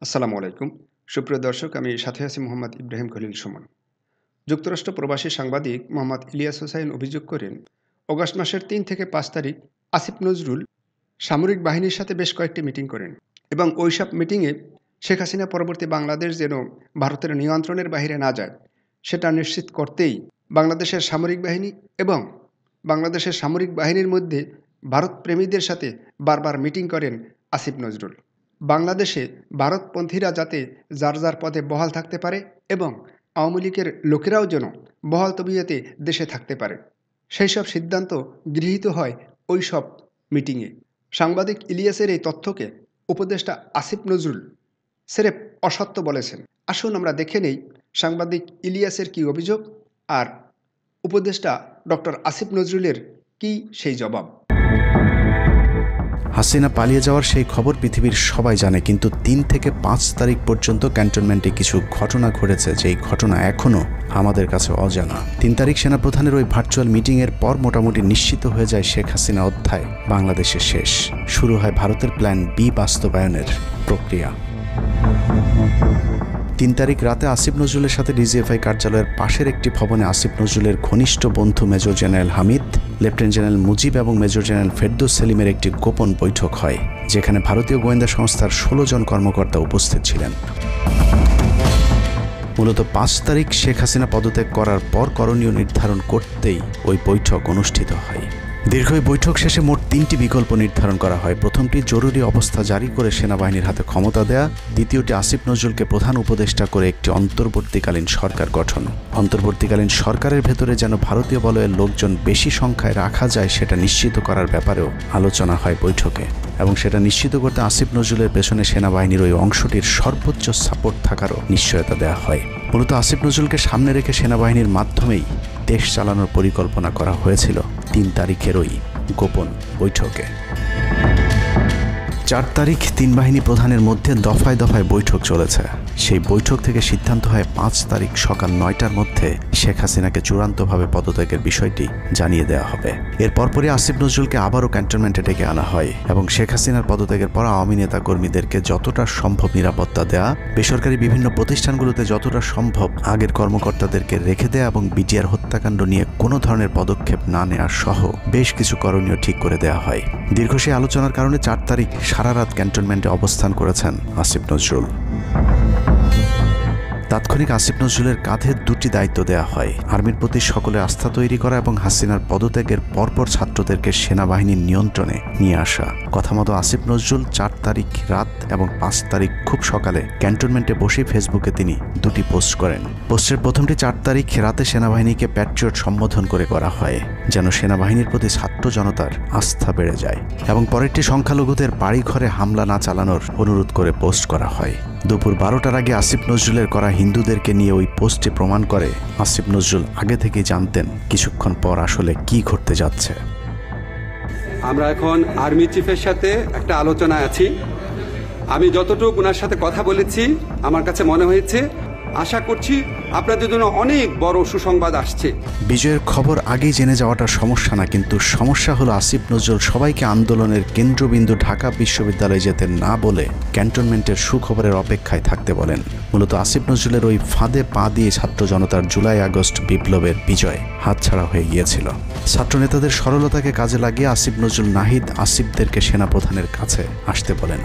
আসসালামু আলাইকুম। সুপ্রিয় দর্শক, আমি সাথে আছি মোহাম্মদ ইব্রাহিম খলিল সুমন। যুক্তরাষ্ট্র প্রবাসী সাংবাদিক মোহাম্মদ ইলিয়াস হোসাইন অভিযোগ করেন, অগাস্ট মাসের ৩ থেকে ৫ তারিখ আসিফ নজরুল সামরিক বাহিনীর সাথে বেশ কয়েকটি মিটিং করেন এবং ওইসব মিটিংয়ে শেখ হাসিনা পরবর্তী বাংলাদেশ যেন ভারতের নিয়ন্ত্রণের বাইরে না যায় সেটা নিশ্চিত করতেই বাংলাদেশের সামরিক বাহিনী এবং বাংলাদেশের সামরিক বাহিনীর মধ্যে ভারত প্রেমীদের সাথে বারবার মিটিং করেন আসিফ নজরুল। বাংলাদেশে ভারতপন্থীরা যাতে যার যার পদে বহাল থাকতে পারে এবং আওয়ামী লীগের লোকেরাও যেন বহাল তবিয়তে দেশে থাকতে পারে, সেই সব সিদ্ধান্ত গৃহীত হয় ওই সব মিটিংয়ে। সাংবাদিক ইলিয়াসের এই তথ্যকে উপদেষ্টা আসিফ নজরুল স্রেফ অসত্য বলেছেন। আসুন আমরা দেখে নেই সাংবাদিক ইলিয়াসের কী অভিযোগ আর উপদেষ্টা ডক্টর আসিফ নজরুলের কী সেই জবাব। হাসিনা পালিয়ে যাওয়ার সেই খবর পৃথিবীর সবাই জানে, কিন্তু ৩ থেকে ৫ তারিখ পর্যন্ত ক্যান্টনমেন্টে কিছু ঘটনা ঘটেছে যেই ঘটনা এখনও আমাদের কাছে অজানা। ৩ তারিখ সেনাপ্রধানের ওই ভার্চুয়াল মিটিংয়ের পর মোটামুটি নিশ্চিত হয়ে যায় শেখ হাসিনা অধ্যায় বাংলাদেশে শেষ। শুরু হয় ভারতের প্ল্যান বি বাস্তবায়নের প্রক্রিয়া। ৩ তারিখ রাতে আসিফ নজরুলের সাথে ডিজিএফআই কার্যালয়ের পাশের একটি ভবনে আসিফ নজরুলের ঘনিষ্ঠ বন্ধু major general Hamid, lieutenant general Mujib এবং মেজর জেনারেল ফেরদৌস সেলিমের একটি গোপন বৈঠক হয়, যেখানে ভারতীয় গোয়েন্দা সংস্থার ১৬ জন কর্মকর্তা উপস্থিত ছিলেন। মূলত ৫ তারিখ শেখ হাসিনা পদত্যাগ করার পর করণীয় নির্ধারণ করতেই ওই বৈঠক অনুষ্ঠিত হয়। দীর্ঘ এই বৈঠক শেষে মোট ৩টি বিকল্প নির্ধারণ করা হয়। প্রথমটি জরুরি অবস্থা জারি করে সেনাবাহিনীর হাতে ক্ষমতা দেয়া, দ্বিতীয়টি আসিফ নজরুলকে প্রধান উপদেষ্টা করে একটি অন্তর্বর্তীকালীন সরকার গঠন। অন্তর্বর্তীকালীন সরকারের ভেতরে যেন ভারতীয় বলয়ের লোকজন বেশি সংখ্যায় রাখা যায় সেটা নিশ্চিত করার ব্যাপারেও আলোচনা হয় বৈঠকে, এবং সেটা নিশ্চিত করতে আসিফ নজরুলের পেছনে সেনাবাহিনীর ওই অংশটির সর্বোচ্চ সাপোর্ট থাকারও নিশ্চয়তা দেওয়া হয়। মূলত আসিফ নজরুলকে সামনে রেখে সেনাবাহিনীর মাধ্যমেই দেশ চালানোর পরিকল্পনা করা হয়েছিল ৩ তারিখের ওই গোপন বৈঠকে। ৪ তারিখ ৩ বাহিনী প্রধানের মধ্যে দফায় দফায় বৈঠক চলেছে। সেই বৈঠক থেকে সিদ্ধান্ত হয় ৫ তারিখ সকাল ৯টার মধ্যে শেখ হাসিনাকে চূড়ান্তভাবে পদত্যাগের বিষয়টি জানিয়ে দেওয়া হবে। এর পরপরই আসিফ নজরুলকে আবারও ক্যান্টনমেন্টে ডেকে আনা হয় এবং শেখ হাসিনার পদত্যাগের পর আওয়ামী নেতা কর্মীদেরকে যতটা সম্ভব নিরাপত্তা দেয়া, বেসরকারি বিভিন্ন প্রতিষ্ঠানগুলোতে যতটা সম্ভব আগের কর্মকর্তাদেরকে রেখে দেয়া এবং বিটিআর হত্যাকাণ্ড নিয়ে কোনো ধরনের পদক্ষেপ না নেওয়ার সহ বেশ কিছু করণীয় ঠিক করে দেওয়া হয়। দীর্ঘ সেই আলোচনার কারণে ৪ তারিখ সারা রাত ক্যান্টনমেন্টে অবস্থান করেছেন আসিফ নজরুল। তাৎক্ষণিক আসিফ নজরুলের কাঁধে ২টি দায়িত্ব দেওয়া হয়: আর্মির প্রতি সকলের আস্থা তৈরি করা এবং হাসিনার পদত্যাগের পরপর ছাত্রদেরকে সেনাবাহিনীর নিয়ন্ত্রণে নিয়ে আসা। কথা মতো আসিফ নজরুল ৪ তারিখ রাত এবং ৫ তারিখ খুব সকালে ক্যান্টনমেন্টে বসে ফেসবুকে তিনি ২টি পোস্ট করেন। পোস্টের প্রথমটি ৪ তারিখ রাতে সেনাবাহিনীকে প্যাট্রিয়ট সম্বোধন করে করা হয়, যেন সেনাবাহিনীর প্রতি ছাত্র জনতার আস্থা বেড়ে যায়, এবং পরেরটি সংখ্যালঘুদের বাড়িঘরে হামলা না চালানোর অনুরোধ করে পোস্ট করা হয়। দুপুর ১২টার আগে আসিফ নজরুলের করা হিন্দুদেরকে নিয়ে ওই পোস্টে প্রমাণ করে আসিফ নজরুল আগে থেকেই জানতেন কিছুক্ষণ পর আসলে কি ঘটতে যাচ্ছে। আমরা এখন আর্মি চিফের সাথে একটা আলোচনায় আছি। আমি যতটুকু ওনার সাথে কথা বলেছি, আমার কাছে মনে হয়েছে, আশা করছি আপনাদের জন্য অনেক বড় সুসংবাদ আসছে। বিজয়ের খবর আগেই জেনে যাওয়াটা সমস্যা না, কিন্তু সমস্যা হলো আসিফ নজরুল সবাইকে আন্দোলনের কেন্দ্রবিন্দু ঢাকা বিশ্ববিদ্যালয়ে যেতে না বলে ক্যান্টনমেন্টের সুখবরের অপেক্ষায় থাকতে বলেন। মূলত আসিফ নজরুলের ওই ফাঁদে পা দিয়ে ছাত্র জনতার জুলাই আগস্ট বিপ্লবের বিজয় হাতছাড়া হয়ে গিয়েছিল। ছাত্রনেতাদের সরলতাকে কাজে লাগিয়ে আসিফ নজরুল নাহিদ আসিফদেরকে সেনাপ্রধানের কাছে আসতে বলেন।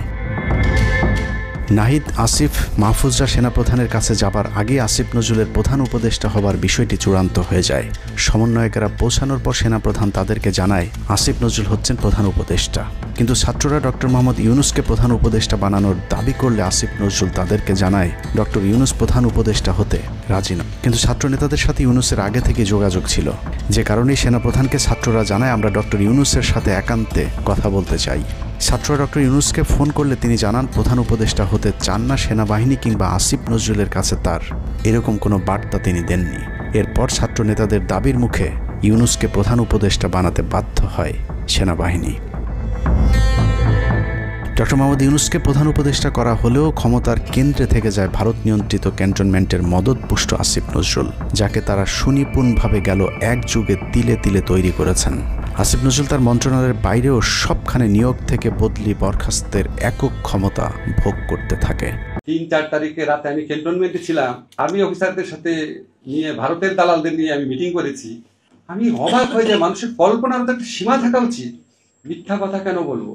নাহিদ, আসিফ, মাহফুজরা সেনাপ্রধানের কাছে যাবার আগে আসিফ নজরুলের প্রধান উপদেষ্টা হবার বিষয়টি চূড়ান্ত হয়ে যায়। সমন্বয়কেরা পৌঁছানোর পর সেনাপ্রধান তাদেরকে জানায় আসিফ নজরুল হচ্ছেন প্রধান উপদেষ্টা, কিন্তু ছাত্ররা ডক্টর মোহাম্মদ ইউনুসকে প্রধান উপদেষ্টা বানানোর দাবি করলে আসিফ নজরুল তাদেরকে জানায় ডক্টর ইউনুস প্রধান উপদেষ্টা হতে রাজি নয়। কিন্তু ছাত্র নেতাদের সাথে ইউনুসের আগে থেকে যোগাযোগ ছিল, যে কারণেই সেনাপ্রধানকে ছাত্ররা জানায় আমরা ডক্টর ইউনুসের সাথে একান্তে কথা বলতে চাই। ছাত্ররা ডক্টর ইউনুসকে ফোন করলে তিনি জানান প্রধান উপদেষ্টা হতে চান না সেনাবাহিনী কিংবা আসিফ নজরুলের কাছে তার এরকম কোনো বার্তা তিনি দেননি। এরপর ছাত্র নেতাদের দাবির মুখে ইউনুসকে প্রধান উপদেষ্টা বানাতে বাধ্য হয় সেনাবাহিনী। ডক্টর মোহাম্মদ ইউনুসকে প্রধান উপদেষ্টা করা হলেও ক্ষমতার কেন্দ্রে থেকে যায় ভারত নিয়ন্ত্রিত ক্যান্টনমেন্টের মদতপুষ্ট আসিফ নজরুল, যাকে তারা সুনিপুণভাবে গেল এক যুগে তিলে তিলে তৈরি করেছেন। আসিফ নজরুল তার মন্ত্রণালয়ের বাইরেও সবখানে নিয়োগ থেকে বদলি বরখাস্তের একক ক্ষমতা ভোগ করতে থাকে। 3-4 তারিখে রাতে আমি ক্যান্টনমেন্টে ছিলাম, আর্মি অফিসারদের সাথে নিয়ে ভারতের দালালদের নিয়ে আমি মিটিং করেছি। আমি অবাক হয়ে যে মানুষের কল্পনার তো একটা সীমা থাকা উচিত। মিথ্যা কথা কেন বলবো?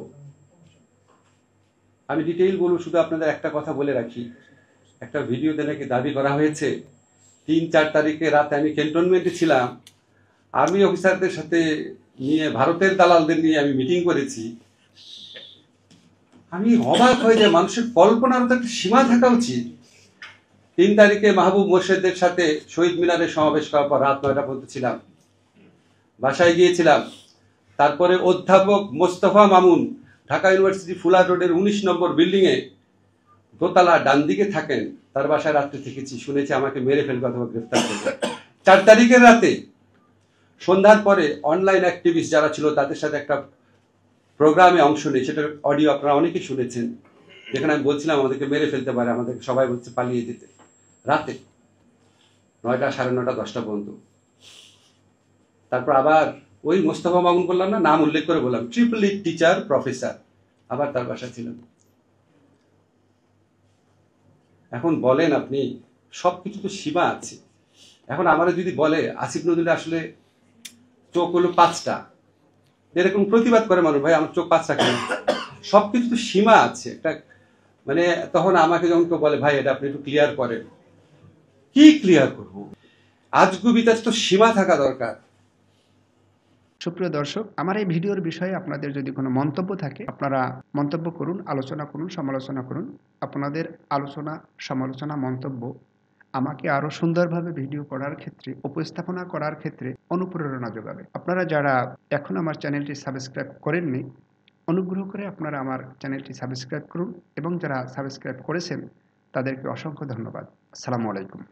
আমি ডিটেইল বলবো, শুধু আপনাদের একটা কথা বলে রাখি। একটা ভিডিওতে নাকি দাবি করা হয়েছে 3-4 তারিখে রাতে আমি ক্যান্টনমেন্টে ছিলাম, আর্মি অফিসারদের সাথে নিয়ে ভারতের দালালদের নিয়ে আমি মিটিং করেছি। আমি অবাক হয়ে যে মানুষের কল্পনার তো একটা সীমা থাকা উচিত। 3 তারিখে মাহবুব মোর্শেদের সাথে শহীদ মিনারে সমাবেশ করার পর রাত 9টা পর্যন্ত ছিলাম, বাসায় গিয়েছিলাম। তারপরে অধ্যাপক মোস্তফা মামুন ঢাকা ইউনিভার্সিটি ফুলার রোডের 19 নম্বর বিল্ডিং এ দোতলা ডান দিকে থাকেন, তার বাসায় রাত্রে থেকেছি। শুনেছি আমাকে মেরে ফেলবে অথবা গ্রেফতার করবে। 4 তারিখের রাতে সন্ধ্যার পরে অনলাইন অ্যাক্টিভিস্ট যারা ছিল তাদের সাথে একটা প্রোগ্রামে অংশ নেই, সেটার অডিও আপনারা অনেকেই শুনেছেন, যেখানে আমি বলছিলাম আমাদেরকে মেরে ফেলতে পারে, আমাদেরকে সবাই বলছে পালিয়ে যেতে। রাতে 9টা, 9:30, 10টা পর্যন্ত। তারপর আবার ওই মোস্তফা মামুন বললাম না, নাম উল্লেখ করে বললাম, ট্রিপল ই টিচার প্রফেসর, আবার তার বাসা ছিলাম। এখন বলেন আপনি, সবকিছু তো সীমা আছে। এখন আমাদের যদি বলে আসিফ নজরুল আসলে চোখ হলো 5টা, এরকম প্রতিবাদ করে মানুষ, ভাই আমার চোখ 5টা কেন? সবকিছু তো সীমা আছে একটা, মানে তখন আমাকে যখন কেউ বলে ভাই এটা আপনি একটু ক্লিয়ার করেন, কি ক্লিয়ার করবো? আজগুবিতার তো সীমা থাকা দরকার। সুপ্রিয় দর্শক, আমার এই ভিডিওর বিষয়ে আপনাদের যদি কোনো মন্তব্য থাকে, আপনারা মন্তব্য করুন, আলোচনা করুন, সমালোচনা করুন। আপনাদের আলোচনা, সমালোচনা, মন্তব্য আমাকে আরও সুন্দরভাবে ভিডিও করার ক্ষেত্রে, উপস্থাপনা করার ক্ষেত্রে অনুপ্রেরণা যোগাবে। আপনারা যারা এখন আমার চ্যানেলটি সাবস্ক্রাইব করেননি, অনুগ্রহ করে আপনারা আমার চ্যানেলটি সাবস্ক্রাইব করুন, এবং যারা সাবস্ক্রাইব করেছেন তাদেরকে অসংখ্য ধন্যবাদ। আসসালামু আলাইকুম।